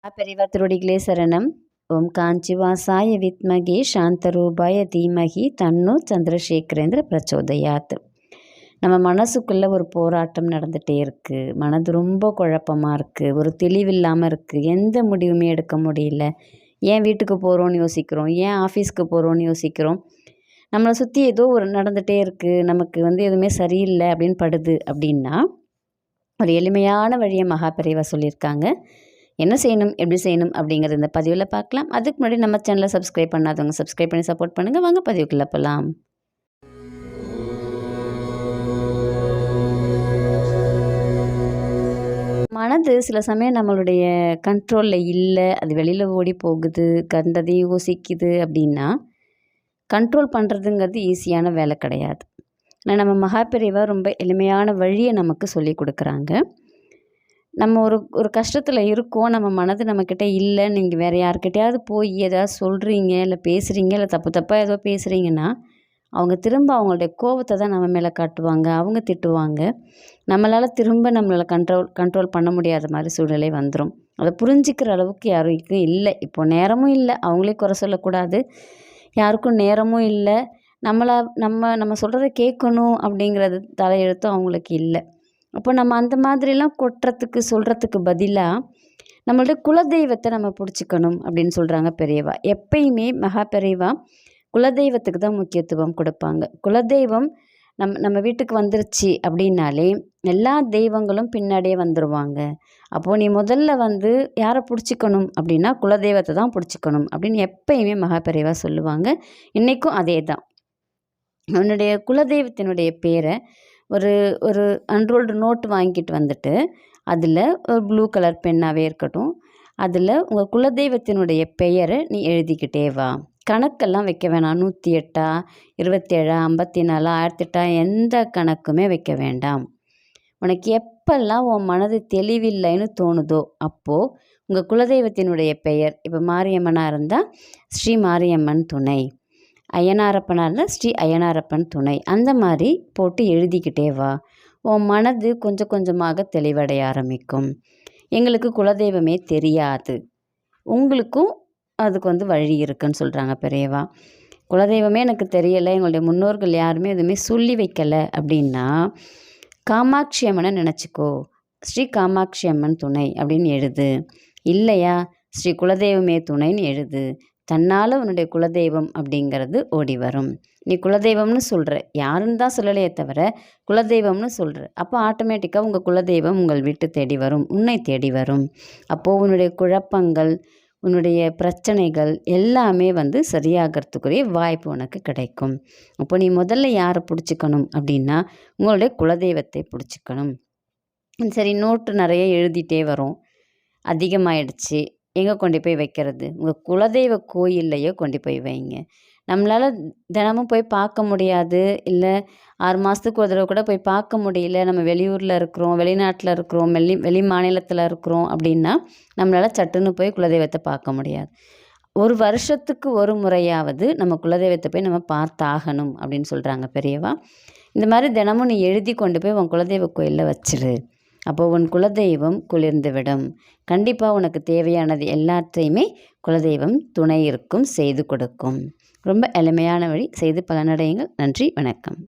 பெரியவா திருவடிகளே சரணம். ஓம் காஞ்சிவாசாய வித்மகே சாந்தரூபாய தீமகி தன்னோ சந்திரசேகரேந்திர பிரச்சோதயாத். நம்ம மனசுக்குள்ளே ஒரு போராட்டம் நடந்துகிட்டே இருக்குது. மனது ரொம்ப குழப்பமாக இருக்குது, ஒரு தெளிவில்லாமல் இருக்குது, எந்த முடிவுமே எடுக்க முடியல. ஏன் வீட்டுக்கு போகிறோன்னு யோசிக்கிறோம், ஏன் ஆஃபீஸ்க்கு போகிறோன்னு யோசிக்கிறோம். நம்மளை சுற்றி ஏதோ ஒரு நடந்துகிட்டே இருக்குது, நமக்கு எதுவுமே சரியில்லை அப்படின்னு படுது அப்படின்னா, ஒரு எளிமையான வழியை மகாபெரிவா சொல்லியிருக்காங்க. என்ன செய்யணும், எப்படி செய்யணும் அப்படிங்கிறது இந்த பதிவில் பார்க்கலாம். அதுக்கு முன்னாடி நம்ம சேனலை சப்ஸ்கிரைப் பண்ணாதவங்க சப்ஸ்கிரைப் பண்ணி சப்போர்ட் பண்ணுங்கள். வாங்க பதிவுக்குள்ளே போகலாம். மனது சில சமயம் நம்மளுடைய கண்ட்ரோலில் இல்லை, அது வெளியில் ஓடி போகுது, கண்டதையும் யோசிக்குது அப்படின்னா கண்ட்ரோல் பண்ணுறதுங்கிறது ஈஸியான வேலை கிடையாது. ஆனால் நம்ம மகாபெரிவா ரொம்ப எளிமையான வழியை நமக்கு சொல்லி கொடுக்குறாங்க. நம்ம ஒரு கஷ்டத்தில் இருக்கோம், நம்ம மனது நம்மக்கிட்ட இல்லை, நீங்கள் வேறு யார்கிட்டையாவது போய் ஏதாவது சொல்கிறீங்க, இல்லை பேசுகிறீங்க, இல்லை தப்பாக ஏதோ பேசுகிறீங்கன்னா அவங்க திரும்ப அவங்களுடைய கோபத்தை தான் நம்ம மேலே காட்டுவாங்க, அவங்க திட்டுவாங்க. நம்மளால் நம்மளால் கண்ட்ரோல் பண்ண முடியாத மாதிரி சூழ்நிலை வந்துடும். அதை புரிஞ்சிக்கிற அளவுக்கு யாருக்கும் இல்லை. இப்போது நேரமும் இல்லை, அவங்களே குறை சொல்லக்கூடாது, யாருக்கும் நேரமும் இல்லை. நம்ம சொல்கிறத கேட்கணும் அப்படிங்கிறது தலையெழுத்தும் அவங்களுக்கு இல்லை. அப்போ நம்ம அந்த மாதிரிலாம் சொல்கிறதுக்கு பதிலாக நம்மளோட குலதெய்வத்தை நம்ம பிடிச்சிக்கணும் அப்படின்னு சொல்கிறாங்க பெரியவா. எப்பயுமே மகாபெரிவா குலதெய்வத்துக்கு தான் முக்கியத்துவம் கொடுப்பாங்க. குலதெய்வம் நம்ம வீட்டுக்கு வந்துருச்சு அப்படின்னாலே எல்லா தெய்வங்களும் பின்னாடியே வந்துடுவாங்க. அப்போது நீ முதல்ல யாரை பிடிச்சிக்கணும் அப்படின்னா குலதெய்வத்தை தான் பிடிச்சிக்கணும் அப்படின்னு எப்பயுமே மகாபெரிவா சொல்லுவாங்க. இன்றைக்கும் அதே தான். அவனுடைய குலதெய்வத்தினுடைய பேரை ஒரு அன்ரோல்டு நோட்டு வாங்கிட்டு வந்துட்டு அதில் ஒரு ப்ளூ கலர் பென்னாகவே இருக்கட்டும், அதில் உங்கள் குலதெய்வத்தினுடைய பெயரை நீ எழுதிக்கிட்டே வா. கணக்கெல்லாம் வைக்க வேணாம். 108 27 54 1008 எந்த கணக்குமே வைக்க வேண்டாம். உனக்கு எப்பெல்லாம் உன் மனது தெளிவில்லைன்னு தோணுதோ அப்போது உங்கள் குலதெய்வத்தினுடைய பெயர், இப்போ மாரியம்மனாக இருந்தால் ஸ்ரீ மாரியம்மன் துணை, ஐயனாரப்பனாக இருந்தால் ஸ்ரீ ஐயனாரப்பன் துணை, அந்த மாதிரி போட்டு எழுதிக்கிட்டே வா. உன் மனது கொஞ்சம் கொஞ்சமாக தெளிவடைய ஆரம்பிக்கும். எங்களுக்கு குலதெய்வமே தெரியாது, உங்களுக்கும் அதுக்கு வழி இருக்குன்னு சொல்கிறாங்க பெரியவா. குலதெய்வமே எனக்கு தெரியலை, எங்களுடைய முன்னோர்கள் யாருமே எதுவுமே சொல்லி வைக்கலை அப்படின்னா காமாட்சி அம்மனை நினச்சிக்கோ, ஸ்ரீ காமாட்சி அம்மன் துணை அப்படின்னு எழுது. இல்லையா, ஸ்ரீ குலதெய்வமே துணைன்னு எழுது. தன்னால் உன்னுடைய குலதெய்வம் அப்படிங்கிறது ஓடி வரும். நீ குலதெய்வம்னு சொல்கிற, யாருன்னு தான் சொல்லலையே தவிர குலதெய்வம்னு சொல்கிற, அப்போ ஆட்டோமேட்டிக்காக உங்கள் குலதெய்வம் உங்கள் வீட்டு தேடி வரும், உன்னை தேடி வரும். அப்போது உன்னுடைய குழப்பங்கள், உன்னுடைய பிரச்சனைகள் எல்லாமே சரியாகிறதுக்குரிய வாய்ப்பு உனக்கு கிடைக்கும். அப்போ நீ முதல்ல யாரை பிடிச்சிக்கணும் அப்படின்னா உங்களுடைய குலதெய்வத்தை பிடிச்சிக்கணும். சரி, நோட்டு நிறைய எழுதிட்டே வரும், அதிகமாகிடுச்சு, எங்கே கொண்டு போய் வைக்கிறது? உங்கள் குலதெய்வ கோயில்லையோ கொண்டு போய் வைங்க. நம்மளால் தினமும் போய் பார்க்க முடியாது, இல்லை 6 மாதத்துக்கு ஒரு தடவை கூட போய் பார்க்க முடியல, நம்ம வெளியூரில் இருக்கிறோம், வெளிநாட்டில் இருக்கிறோம், வெளி மாநிலத்தில் இருக்கிறோம் அப்படின்னா நம்மளால் சட்டுன்னு போய் குலதெய்வத்தை பார்க்க முடியாது. ஒரு வருஷத்துக்கு ஒரு முறையாவது நம்ம குலதெய்வத்தை போய் நம்ம பார்த்தாகணும் அப்படின்னு சொல்கிறாங்க பெரியவா. இந்த மாதிரி தினமும் நீ எழுதி கொண்டு போய் உன் குலதெய்வ கோயிலில் வச்சிரு. அப்போது உன் குலதெய்வம் குளிர்ந்து விடும். கண்டிப்பாக உனக்கு தேவையானது எல்லாத்தையுமே குலதெய்வம் துணை இருக்கும், செய்து கொடுக்கும். ரொம்ப எளிமையான வழி, செய்து பலனடையுங்கள். நன்றி, வணக்கம்.